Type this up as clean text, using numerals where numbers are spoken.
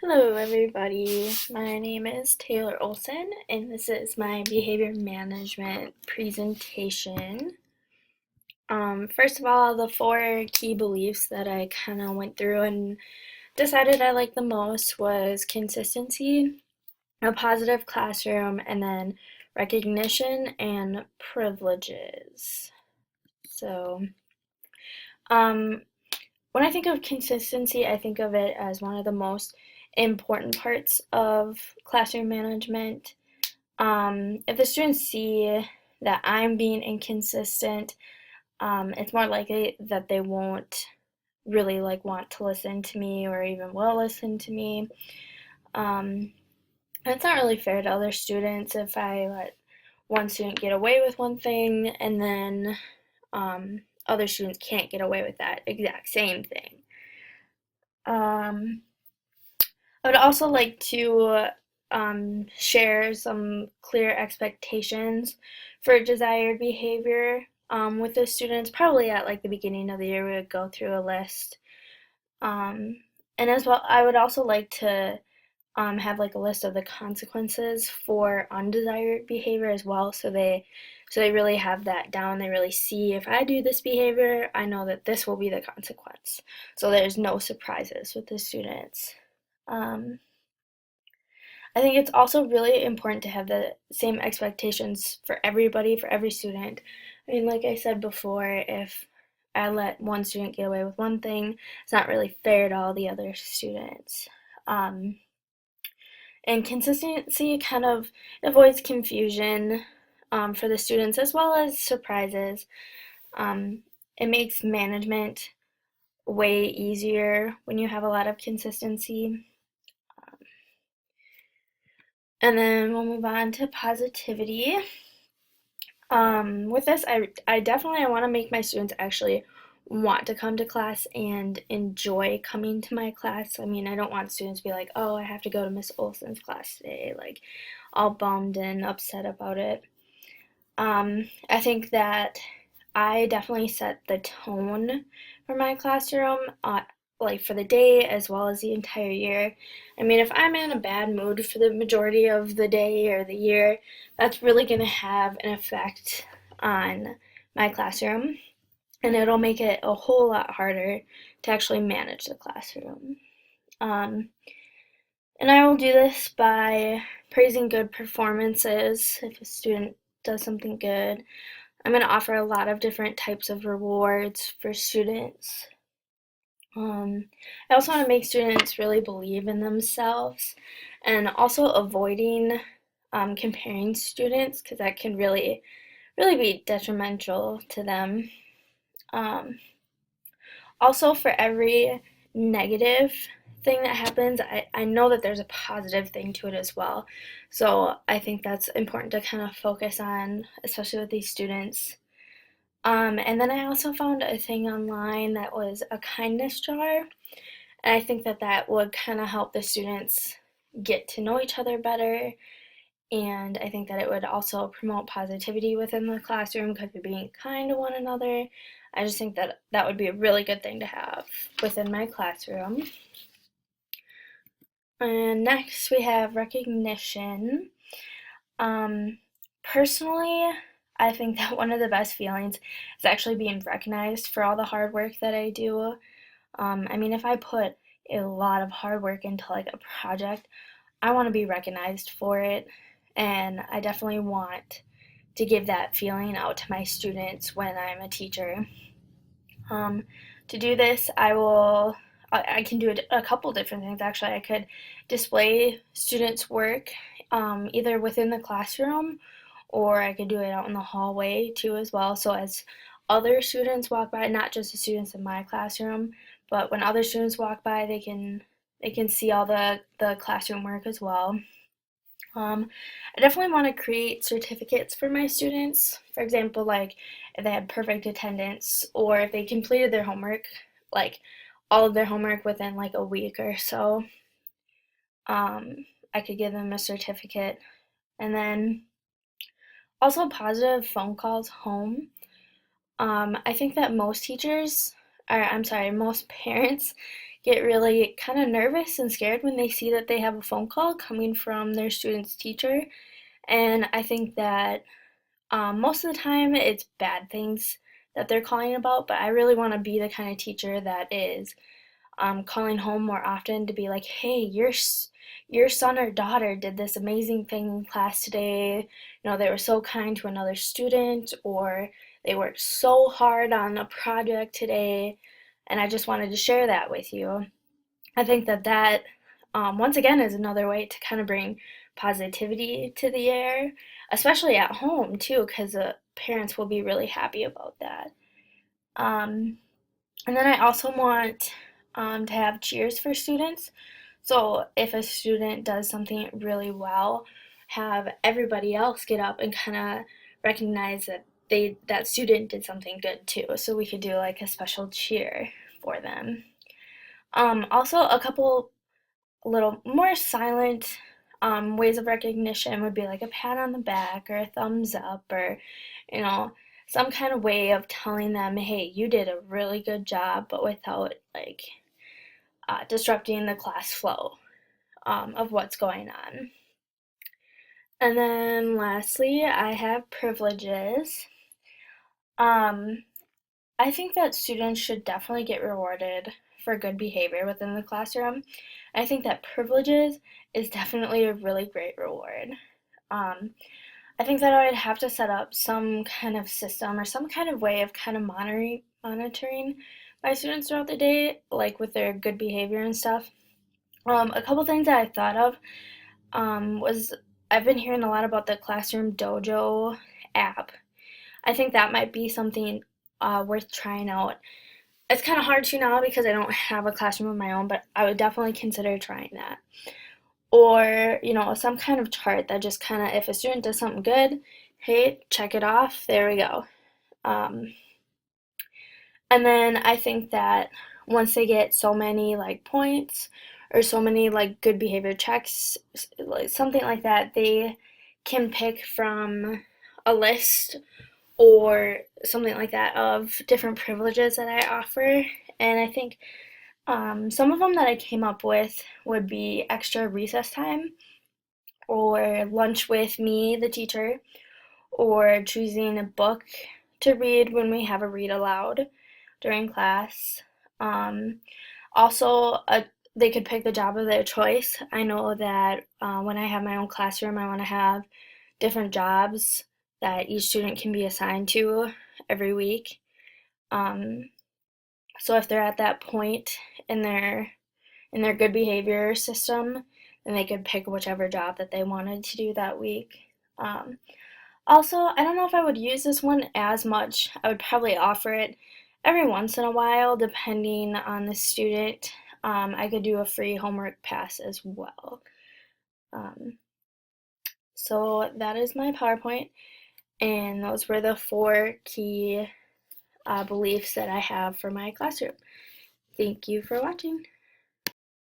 Hello, everybody. My name is Taylor Olson, and this is my behavior management presentation. First of all, the four key beliefs that I kind of went through and decided I liked the most was consistency, a positive classroom, and then recognition and privileges. So, um, when I think of consistency, I think of it as one of the most important parts of classroom management. If the students see that I'm being inconsistent, it's more likely that they won't really want to listen to me or even will listen to me. Um, it's not really fair to other students if I let one student get away with one thing and then other students can't get away with that exact same thing. Um, I would also like to share some clear expectations for desired behavior with the students. Probably at the beginning of the year, we would go through a list. Um, and as well, I would also like to have a list of the consequences for undesired behavior as well, so they really have that down. They really see, if I do this behavior, I know that this will be the consequence. So there's no surprises with the students. Um, I think it's also really important to have the same expectations for everybody, for every student. I mean, like I said before, if I let one student get away with one thing, it's not really fair to all the other students. Um, and consistency kind of avoids confusion for the students as well as surprises. Um, it makes management way easier when you have a lot of consistency. And then we'll move on to positivity. With this, I definitely want to make my students actually want to come to class and enjoy coming to my class. I mean, I don't want students to be like, oh, I have to go to Miss Olson's class today, all bummed and upset about it. I think that I definitely set the tone for my classroom, for the day as well as the entire year. I mean, if I'm in a bad mood for the majority of the day or the year, that's really going to have an effect on my classroom, and it'll make it a whole lot harder to actually manage the classroom. Um, and I will do this by praising good performances. If a student does something good, I'm going to offer a lot of different types of rewards for students. I also want to make students really believe in themselves, and also avoiding comparing students, because that can really be detrimental to them. Um, Also, for every negative thing that happens, I know that there's a positive thing to it as well. So I think that's important to kind of focus on, especially with these students. And then I also found a thing online that was a kindness jar. And I think that that would kind of help the students get to know each other better. And I think that it would also promote positivity within the classroom because you're being kind to one another. I just think that that would be a really good thing to have within my classroom. And next we have recognition. Um, Personally, I think that one of the best feelings is actually being recognized for all the hard work that I do. I mean, if I put a lot of hard work into a project, I want to be recognized for it, and I definitely want to give that feeling out to my students when I'm a teacher. Um, to do this, I can do a couple different things actually. I could display students' work either within the classroom, or I could do it out in the hallway too as well. So as other students walk by, not just the students in my classroom, but when other students walk by, they can see all the classroom work as well. I definitely want to create certificates for my students. For example, if they had perfect attendance or if they completed their homework, like all of their homework within a week or so, I could give them a certificate. And then also positive phone calls home. I think that most teachers, or I'm sorry, most parents get really kind of nervous and scared when they see that they have a phone call coming from their student's teacher. And I think that most of the time it's bad things that they're calling about, but I really want to be the kind of teacher that is calling home more often to be like, hey, your son or daughter did this amazing thing in class today. You know, they were so kind to another student, or they worked so hard on a project today, and I just wanted to share that with you. I think that once again, is another way to kind of bring positivity to the air, especially at home too, because the parents will be really happy about that. Um, and then I also want to have cheers for students. So if a student does something really well, have everybody else get up and kind of recognize that that student did something good too. So we could do like a special cheer for them. Also, a couple little more silent ways of recognition would be like a pat on the back or a thumbs up, or you know, some kind of way of telling them, hey, you did a really good job, but without like disrupting the class flow of what's going on. And then lastly, I have privileges. um, I think that students should definitely get rewarded for good behavior within the classroom. I think that privileges is definitely a really great reward. Um, I think that I would have to set up some kind of system or some kind of way of kind of monitoring my students throughout the day, like with their good behavior and stuff. A couple things that I thought of was I've been hearing a lot about the Classroom Dojo app. I think that might be something worth trying out. It's kind of hard to now because I don't have a classroom of my own, but I would definitely consider trying that. Or, you know, some kind of chart that just kind of, if a student does something good, hey, check it off, there we go. Um, and then I think that once they get so many like points or so many like good behavior checks, like something like that, they can pick from a list or something like that of different privileges that I offer. And I think some of them that I came up with would be extra recess time, or lunch with me, the teacher, or choosing a book to read when we have a read aloud during class. Um, also, they could pick the job of their choice. I know that when I have my own classroom, I want to have different jobs that each student can be assigned to every week. Um, so if they're at that point in their good behavior system, then they could pick whichever job that they wanted to do that week. Um, Also, I don't know if I would use this one as much. I would probably offer it every once in a while, depending on the student. I could do a free homework pass as well. Um, so that is my PowerPoint, and those were the four key beliefs that I have for my classroom. Thank you for watching.